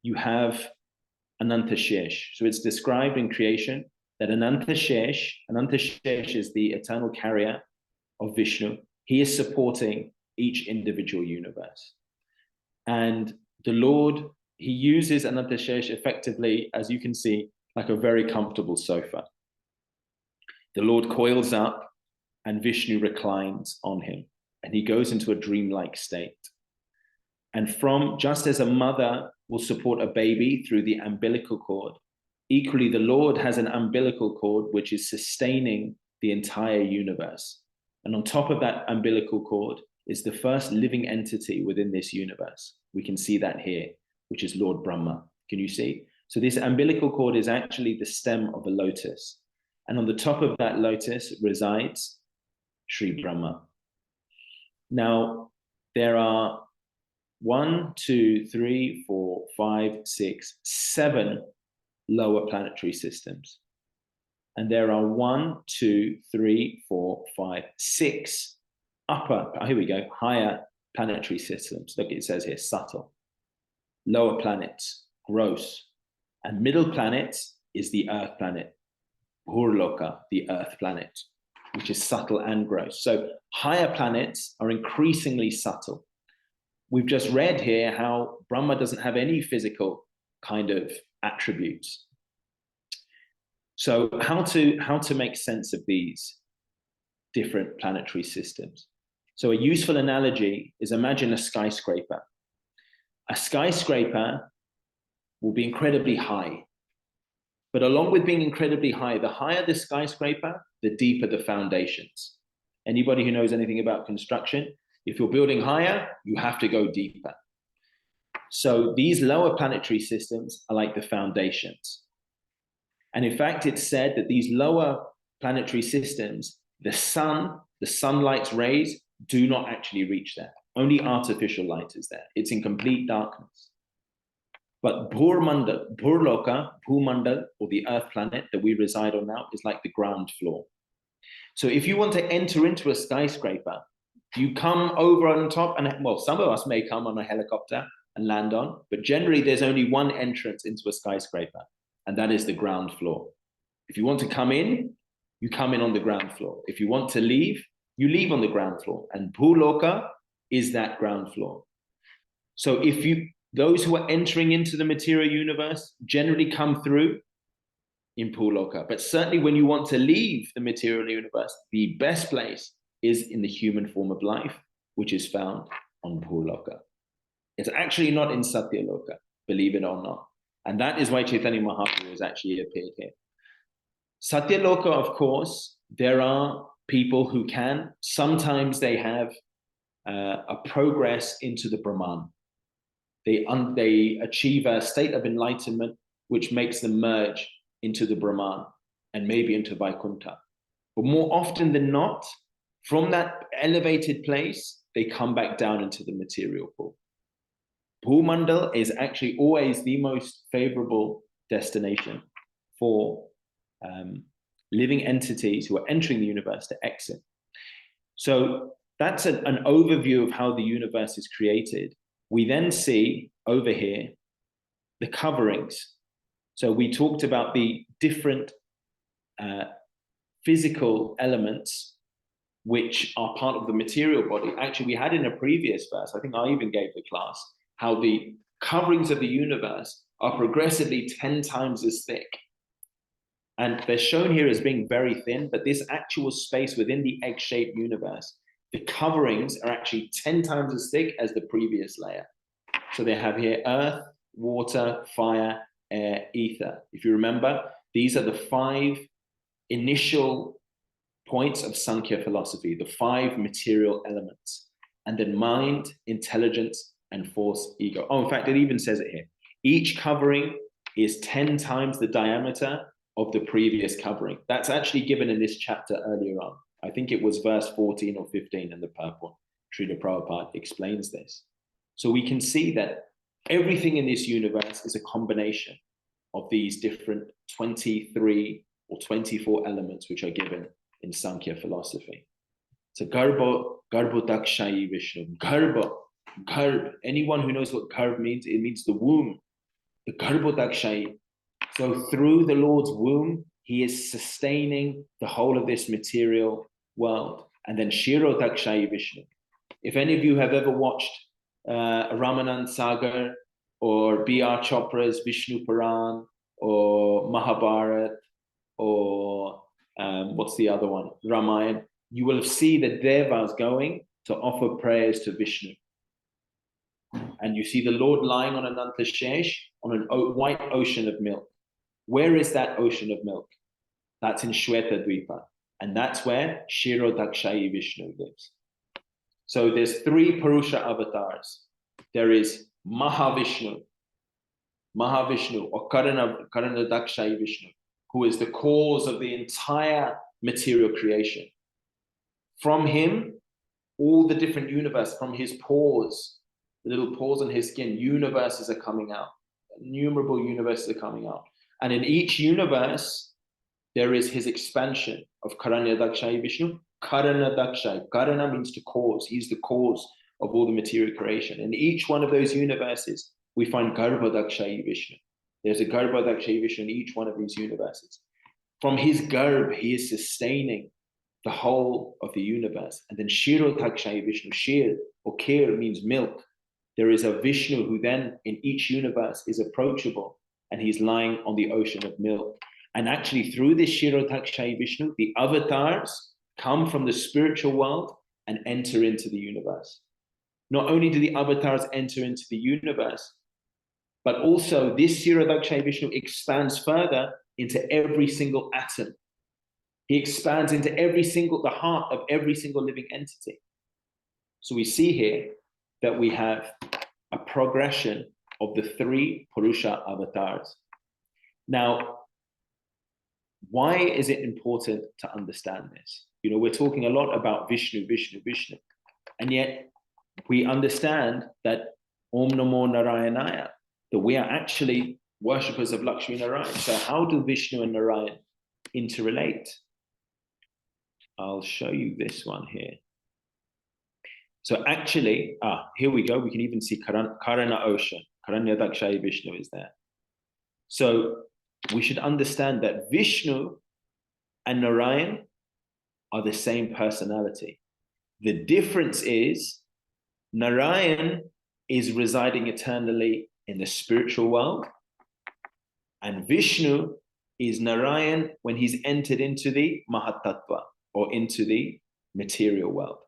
you have Anantashesh. So it's described in creation that Anantashesh is the eternal carrier of Vishnu. He is supporting each individual universe. And the Lord, he uses Anantashesh effectively, as you can see, like a very comfortable sofa. The Lord coils up and Vishnu reclines on him, and he goes into a dreamlike state. And just as a mother will support a baby through the umbilical cord, equally the Lord has an umbilical cord which is sustaining the entire universe. And on top of that umbilical cord is the first living entity within this universe. We can see that here, which is Lord Brahma. Can you see? So this umbilical cord is actually the stem of a lotus. And on the top of that lotus resides Sri Brahma. Now, there are 7 lower planetary systems. And there are 6 higher planetary systems. Look, it says here, subtle. Lower planets, gross. And middle planets is the Earth planet, Bhurloka, the Earth planet, which is subtle and gross. So higher planets are increasingly subtle. We've just read here how Brahma doesn't have any physical kind of attributes. So how to make sense of these different planetary systems? So a useful analogy is, imagine a skyscraper. A skyscraper will be incredibly high. But along with being incredibly high, the higher the skyscraper, the deeper the foundations. Anybody who knows anything about construction, if you're building higher, you have to go deeper. So these lower planetary systems are like the foundations. And in fact, it's said that these lower planetary systems, the sunlight's rays do not actually reach there. Only artificial light is there. It's in complete darkness. But Bhurloka, Bhumandal, or the Earth planet that we reside on now, is like the ground floor. So if you want to enter into a skyscraper, you come over on top, and well, some of us may come on a helicopter and land on, but generally there's only one entrance into a skyscraper, and that is the ground floor. If you want to come in, you come in on the ground floor. If you want to leave, you leave on the ground floor. And Bhuloka is that ground floor. So those who are entering into the material universe generally come through in Bhuloka. But certainly when you want to leave the material universe, the best place is in the human form of life, which is found on Bhuloka. It's actually not in Satyaloka, believe it or not. And that is why Chaitanya Mahaprabhu has actually appeared here. Satyaloka, of course, there are people who can. Sometimes they have a progress into the Brahman. They achieve a state of enlightenment which makes them merge into the Brahman and maybe into Vaikuntha. But more often than not, from that elevated place, they come back down into the material pool. Bhumandal is actually always the most favorable destination for living entities who are entering the universe to exit. So that's an overview of how the universe is created. We then see over here the coverings. So we talked about the different physical elements which are part of the material body. Actually, we had in a previous verse, I think I even gave the class, how the coverings of the universe are progressively 10 times as thick. And they're shown here as being very thin, but this actual space within the egg-shaped universe, the coverings are actually 10 times as thick as the previous layer. So they have here earth, water, fire, air, ether. If you remember, these are the 5 initial points of Sankhya philosophy, the 5 material elements, and then mind, intelligence, and force, ego. Oh, in fact, it even says it here. Each covering is 10 times the diameter of the previous covering. That's actually given in this chapter earlier on. I think it was verse 14 or 15 in the purport. Srila Prabhupada explains this. So we can see that everything in this universe is a combination of these different 23 or 24 elements which are given in Sankhya philosophy. So Garbha Dakshayi Vishnu. Garb. Anyone who knows what garb means, it means the womb. The Garbha Dakshayi. So through the Lord's womb, he is sustaining the whole of this material world. And then Shiro Dakshayi Vishnu. If any of you have ever watched Ramanand Sagar or B.R. Chopra's Vishnu Puran or Mahabharat or what's the other one? Ramayana, you will see the Devas going to offer prayers to Vishnu. And you see the Lord lying on Ananta Shesh on a white ocean of milk. Where is that ocean of milk? That's in Shweta Dvipa. And that's where Shiro Dakshayi Vishnu lives. So there's 3 Purusha avatars. There is Mahavishnu or Karana Dakshayi Vishnu, who is the cause of the entire material creation. From him, all the different universe, from his pores, the little pores on his skin, universes are coming out. Innumerable universes are coming out. And in each universe, there is his expansion of Karanya Dakshayi Vishnu. Karana Dakshayi. Karana means to cause. He's the cause of all the material creation. In each one of those universes, we find Garbha Dakshayi Vishnu. There's a Garbha Dakshayi Vishnu in each one of these universes. From his Garb, he is sustaining the whole of the universe. And then Shiro Dakshayi Vishnu. Shir or Kir means milk. There is a Vishnu who then in each universe is approachable, and he's lying on the ocean of milk. And actually through this Shiro Dakshayi Vishnu, the avatars come from the spiritual world and enter into the universe. Not only do the avatars enter into the universe, but also this Shiro Dakshayi Vishnu expands further into every single atom. He expands into the heart of every single living entity. So we see here that we have a progression of the 3 Purusha avatars. Now, why is it important to understand this? You know, we're talking a lot about Vishnu, and yet we understand that Om Namo Narayanaya, that we are actually worshippers of Lakshmi Narayan. So how do Vishnu and Narayan interrelate? I'll show you this one here. So actually, here we go. We can even see Karana Ocean. Karanya Dakshayi Vishnu is there. So we should understand that Vishnu and Narayan are the same personality. The difference is Narayan is residing eternally in the spiritual world, and Vishnu is Narayan when he's entered into the Mahatattva or into the material world.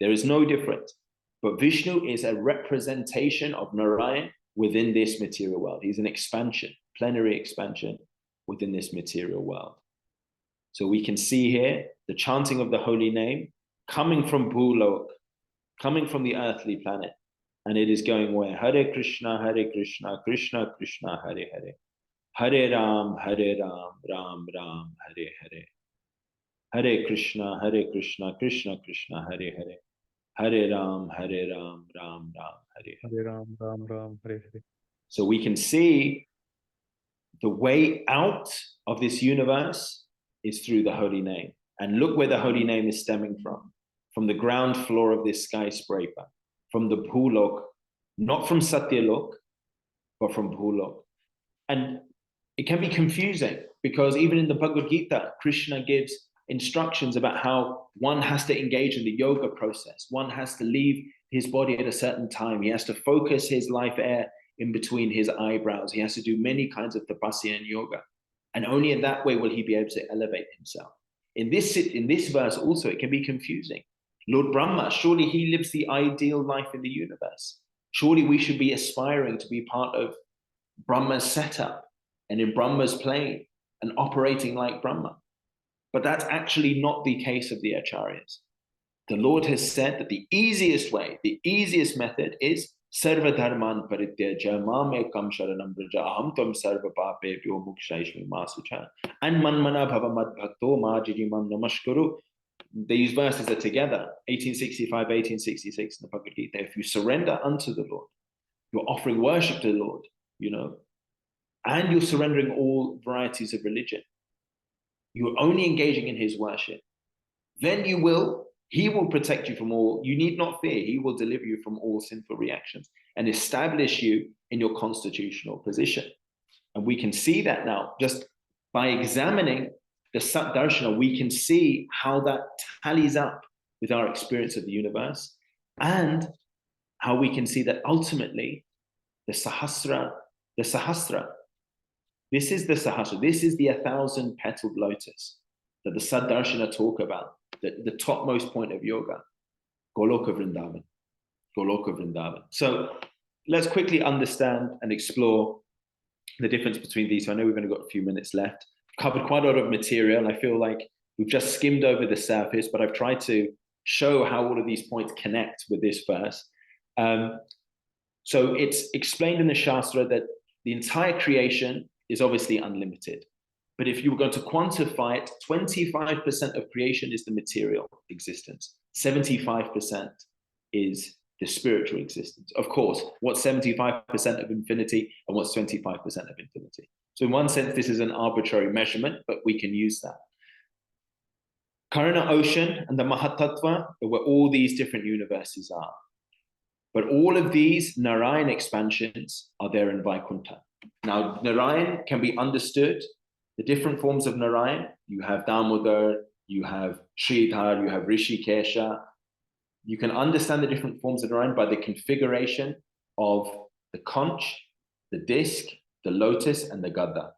There is no difference. But Vishnu is a representation of Narayan within this material world. He's an expansion, plenary expansion within this material world. So we can see here the chanting of the holy name coming from Bhulok, coming from the earthly planet. And it is going where? Hare Krishna, Krishna Krishna, Hare Hare. Hare Ram, Ram Ram, Hare Hare. Hare Krishna, Krishna Krishna, Hare Hare. Hare Ram, Ram Ram, Hare Hare. Hare Ram, Ram Ram, Hare Hare. So we can see the way out of this universe is through the holy name. And look where the holy name is stemming from the ground floor of this skyscraper, from the Bhulok, not from Satyalok, but from Bhulok. And it can be confusing because even in the Bhagavad Gita, Krishna gives instructions about how one has to engage in the yoga process. One has to leave his body at a certain time. He has to focus his life air in between his eyebrows. He has to do many kinds of tapasya and yoga. And only in that way will he be able to elevate himself. In this verse also, it can be confusing. Lord Brahma, surely he lives the ideal life in the universe. Surely we should be aspiring to be part of Brahma's setup and in Brahma's plane and operating like Brahma. But that's actually not the case of the Acharyas. The Lord has said that the easiest way, the easiest method is Sarva Dharman Parityaja Mamekam Sharanam Braja Aham Tvam Sarva Papebhyo Mukshayishmi Masucha and Manmana Bhava Mad Bhakto Majijimam Namaskuru. they use verses that together, 1865, 1866 in the Bhagavad Gita. If you surrender unto the Lord, you're offering worship to the Lord, and you're surrendering all varieties of religion. You're only engaging in his worship. Then he will protect you from all, you need not fear. He will deliver you from all sinful reactions and establish you in your constitutional position. And we can see that now just by examining the Sat Darshana. We can see how that tallies up with our experience of the universe, and how we can see that ultimately the Sahasra, this is the Sahasra, this is the 1,000-petaled lotus that the Sat Darshana talk about, the topmost point of yoga, Goloka Vrindavan. So let's quickly understand and explore the difference between these. So I know we've only got a few minutes left. Covered quite a lot of material, and I feel like we've just skimmed over the surface, but I've tried to show how all of these points connect with this verse. So it's explained in the Shastra that the entire creation is obviously unlimited. But if you were going to quantify it, 25% of creation is the material existence. 75% is the spiritual existence. Of course, what's 75% of infinity and what's 25% of infinity? So in one sense, this is an arbitrary measurement, but we can use that. Karana Ocean and the Mahatattva are where all these different universes are. But all of these Narayan expansions are there in Vaikuntha. Now, Narayan can be understood, the different forms of Narayan. You have Damodar, you have Sridhar, you have Rishikesha. You can understand the different forms of Narayan by the configuration of the conch, the disc, the lotus, and the Gada.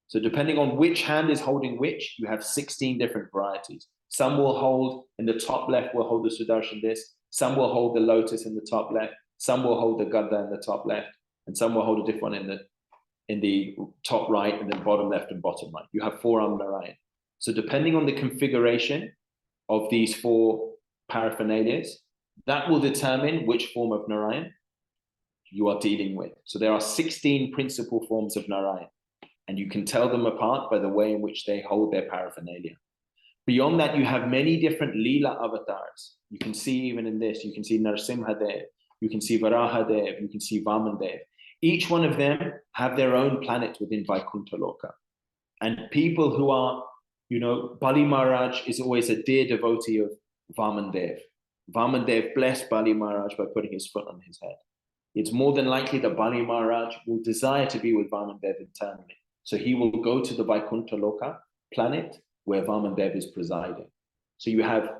So depending on which hand is holding which, you have 16 different varieties. Some will hold, in the top left will hold the Sudarshan disc, some will hold the lotus in the top left, some will hold the Gada in the top left, and some will hold a different one in the top right, and then bottom left and bottom right. You have four-armed Narayan. So depending on the configuration of these four paraphernalias, that will determine which form of Narayan you are dealing with. So there are 16 principal forms of Narayan, and you can tell them apart by the way in which they hold their paraphernalia. Beyond that, you have many different Leela avatars. You can see even in this, you can see Narasimhadev, you can see Varahadev, you can see Vamandev. Each one of them have their own planet within Vaikuntha Loka. And people who are, Bali Maharaj is always a dear devotee of Vamandev. Vamandev blessed Bali Maharaj by putting his foot on his head. It's more than likely that Bali Maharaj will desire to be with Vamandev internally. So he will go to the Vaikuntha Loka planet where Vamandev is presiding. So you have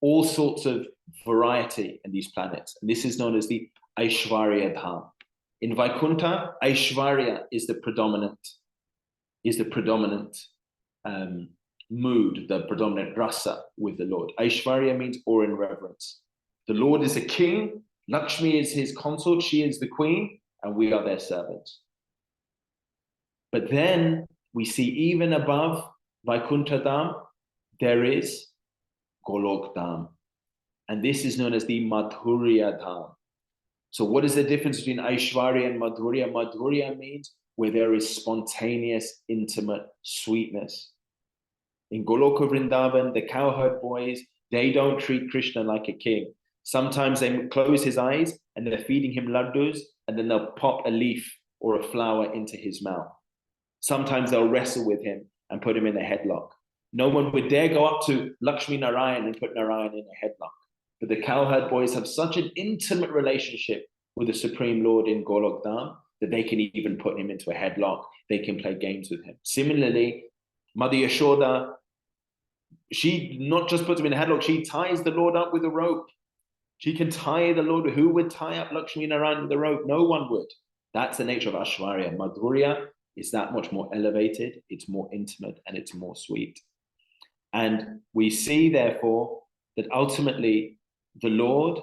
all sorts of variety in these planets. And this is known as the Aishwarya Dham. In Vaikuntha, Aishwarya is the predominant mood, the predominant rasa with the Lord. Aishwarya means awe and reverence. The Lord is a king, Lakshmi is his consort, she is the queen, and we are their servants. But then we see even above Vaikuntha Dham, there is Golok Dham. And this is known as the Madhurya Dham. So what is the difference between Aishwarya and Madhurya? Madhurya means where there is spontaneous, intimate sweetness. In Goloka Vrindavan, the cowherd boys, they don't treat Krishna like a king. Sometimes they close his eyes and they're feeding him laddus, and then they'll pop a leaf or a flower into his mouth. Sometimes they'll wrestle with him and put him in a headlock. No one would dare go up to Lakshmi Narayan and put Narayan in a headlock. But the cowherd boys have such an intimate relationship with the Supreme Lord in Golok Dham that they can even put him into a headlock. They can play games with him. Similarly, Mother Yashoda, she not just puts him in a headlock, she ties the Lord up with a rope. She can tie the Lord. Who would tie up Lakshmi Narayan with a rope? No one would. That's the nature of Aishwarya. Madhurya is that much more elevated, it's more intimate, and it's more sweet. And we see, therefore, that ultimately the Lord,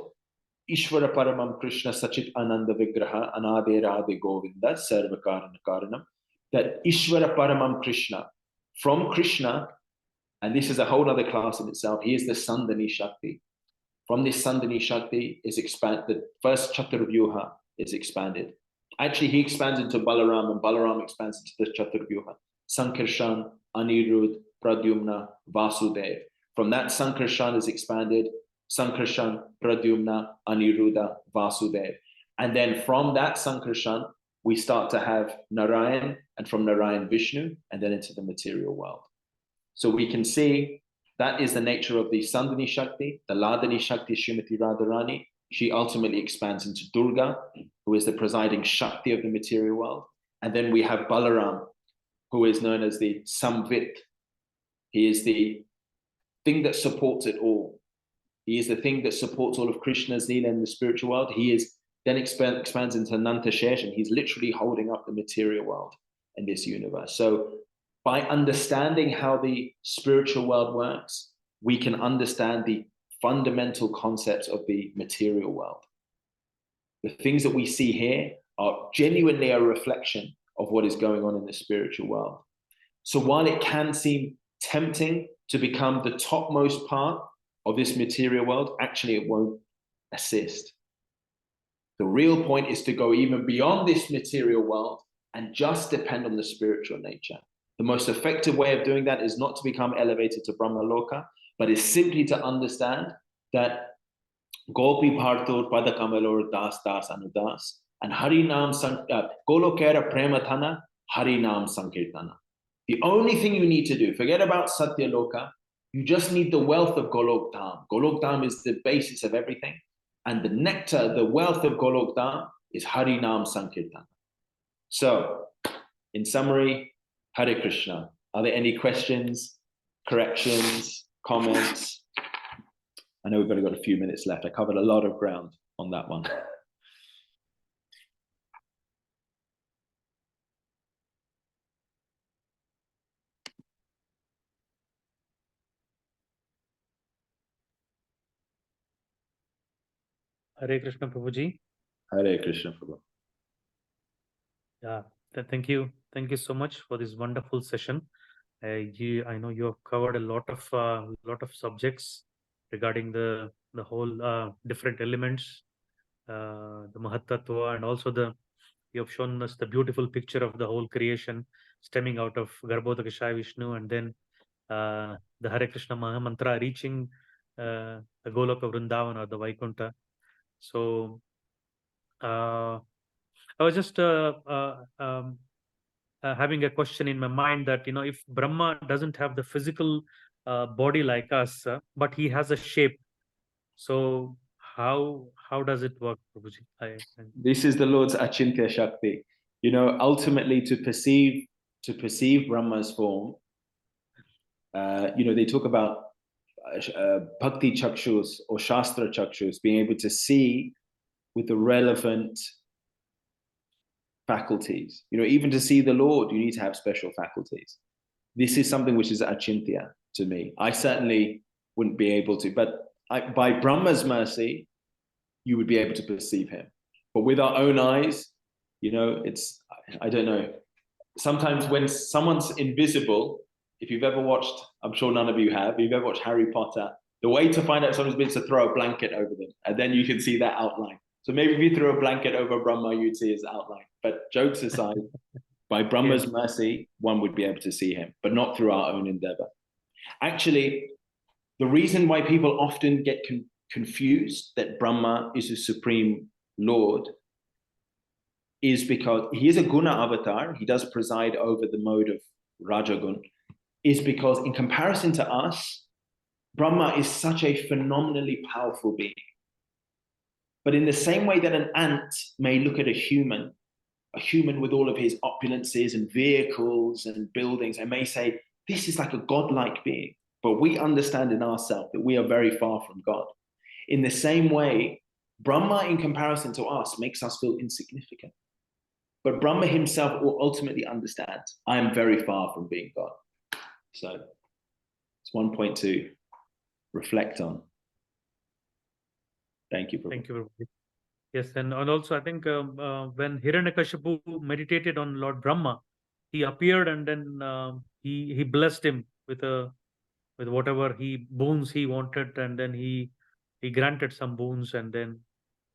Ishvara Paramam Krishna Sachit Ananda Vigraha Anade Radhe Govinda Sarva Karana Karanam, that Ishvara Paramam Krishna, from Krishna, and this is a whole other class in itself, he is the Sandhani Shakti. From this Sandhani Shakti is expanded, the first Chaturvyuha is expanded. Actually, he expands into Balaram, and Balaram expands into the Chaturvyuha. Sankarshan, Anirudh, Pradyumna, Vasudev. From that, Sankarshan is expanded. Sankarshan, Pradyumna, Aniruddha, Vasudev. And then from that Sankarshan, we start to have Narayan, and from Narayan, Vishnu, and then into the material world. So we can see that is the nature of the Sandhani Shakti, the Ladani Shakti, Srimati Radharani. She ultimately expands into Durga, who is the presiding Shakti of the material world. And then we have Balaram, who is known as the Samvit. He is the thing that supports it all. He is the thing that supports all of Krishna's Leela in the spiritual world. He is then expands into Nanta Shesh, and he's literally holding up the material world in this universe. So by understanding how the spiritual world works, we can understand the fundamental concepts of the material world. The things that we see here are genuinely a reflection of what is going on in the spiritual world. So while it can seem tempting to become the topmost part of this material world, actually it won't assist. The real point is to go even beyond this material world and just depend on the spiritual nature. The most effective way of doing that is not to become elevated to Brahma Loka, but is simply to understand that Gopi Bhartur Pada Kamalor Das Das Anudas and Harinam Golokera Prematana Harinam Sankirtana. The only thing you need to do, forget about Satya Loka, you just need the wealth of Golok Dham. Golok Dham is the basis of everything. And the nectar, the wealth of Golok Dham is Harinam Sankirtana. So, in summary, Hare Krishna. Are there any questions, corrections, comments? I know we've only got a few minutes left. I covered a lot of ground on that one. Hare Krishna, Prabhuji. Hare Krishna, Prabhu. Yeah, thank you. Thank you so much for this wonderful session. I know you have covered a lot of subjects regarding the whole different elements, the Mahatattva, and also you have shown us the beautiful picture of the whole creation stemming out of Garbhodakashaya Vishnu, and then the Hare Krishna Maha Mantra reaching the Goloka Vrindavan or the Vaikuntha. So I was just having a question in my mind that, if Brahma doesn't have the physical body like us, but he has a shape, so how does it work, Prabhuji? This is the Lord's Achintya Shakti. Ultimately to perceive Brahma's form, they talk about Bhakti Chakshus or Shastra Chakshus, being able to see with the relevant faculties. Even to see the Lord, you need to have special faculties. This is something which is Achintya to me. I certainly wouldn't be able to, but by Brahma's mercy, you would be able to perceive him. But with our own eyes, I don't know. Sometimes when someone's invisible, if you've ever watched, I'm sure none of you have, if you've ever watched Harry Potter, the way to find out someone's been to throw a blanket over them, and then you can see that outline. So maybe if you threw a blanket over Brahma, you'd see his outline. But jokes aside, by Brahma's mercy, one would be able to see him, but not through our own endeavor. Actually, the reason why people often get confused that Brahma is a supreme Lord is because he is a guna avatar. He does preside over the mode of Rajagun. Is because in comparison to us, Brahma is such a phenomenally powerful being. But in the same way that an ant may look at a human with all of his opulences and vehicles and buildings, and may say, this is like a godlike being. But we understand in ourselves that we are very far from God. In the same way, Brahma in comparison to us makes us feel insignificant. But Brahma himself will ultimately understand, I am very far from being God. So it's one point to reflect on. Thank you, Prabhu. Thank you. Yes, and also I think when Hiranyakashipu meditated on Lord Brahma, he appeared and then he blessed him with whatever boons he wanted, and then he granted some boons, and then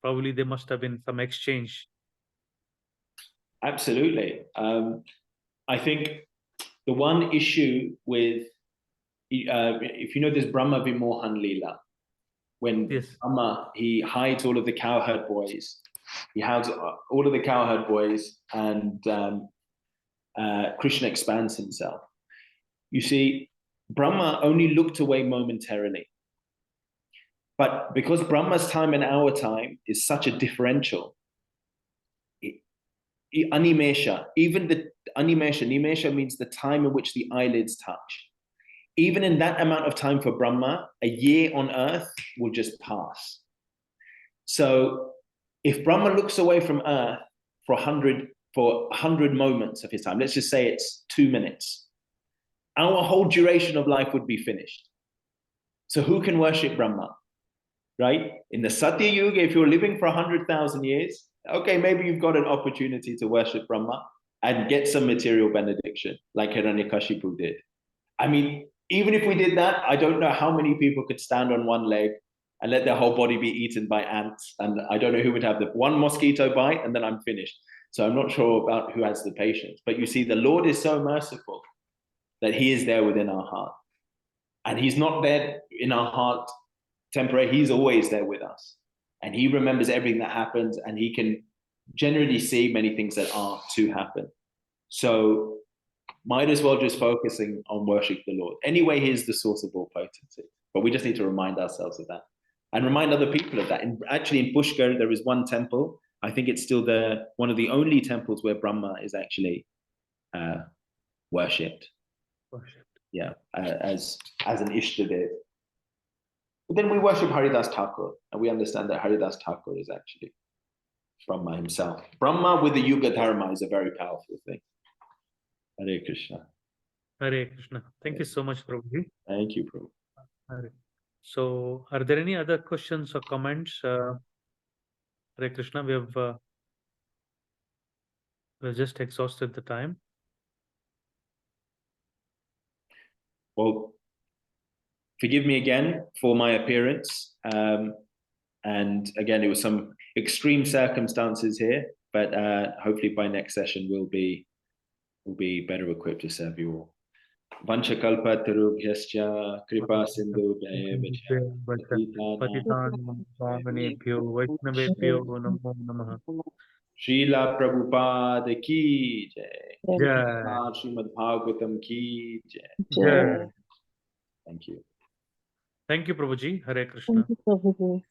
probably there must have been some exchange. Absolutely. I think the one issue with if you know this Brahma Vimohan Leela, when Yes. Brahma, he hides all of the cowherd boys. He hides all of the cowherd boys, and Krishna expands himself. You see, Brahma only looked away momentarily. But because Brahma's time and our time is such a differential, animesha, even the nimesha means the time in which the eyelids touch. Even in that amount of time for Brahma, a year on earth will just pass. So if Brahma looks away from earth for 100 moments of his time, let's just say it's 2 minutes, our whole duration of life would be finished. So who can worship Brahma? Right? In the Satya Yuga, if you're living for 100,000 years, okay, maybe you've got an opportunity to worship Brahma and get some material benediction, like Hiranyakashipu did. I mean, even if we did that, I don't know how many people could stand on one leg and let their whole body be eaten by ants. And I don't know who would have the one mosquito bite and then I'm finished. So I'm not sure about who has the patience. But you see, the Lord is so merciful that he is there within our heart. And he's not there in our heart temporary, he's always there with us. And he remembers everything that happens, and he can generally see many things that are to happen. So might as well just focusing on worship the Lord. Anyway, he is the source of all potency. But we just need to remind ourselves of that and remind other people of that. And actually in Pushkar, there is one temple. I think it's still one of the only temples where Brahma is actually worshipped. Yeah, as an Ishtadev. But then we worship Haridas Thakur, and we understand that Haridas Thakur is actually Brahma himself. Brahma with the Yuga Dharma is a very powerful thing. Hare Krishna. Hare Krishna. Thank you so much, Prabhuji. Thank you, Prabhu. So, are there any other questions or comments? Hare Krishna, we've just exhausted the time. Well, forgive me again for my appearance. And again, it was some extreme circumstances here, but hopefully by next session we'll be better equipped to serve you all. Vanchakalpatarubhyascha kripa sindhu Srila Prabhupada ki jai. Jai. Srimad Bhagavatam ki jai. Jai. Thank you. Thank you, Prabhuji. Hare Krishna. Thank you, Prabhuji.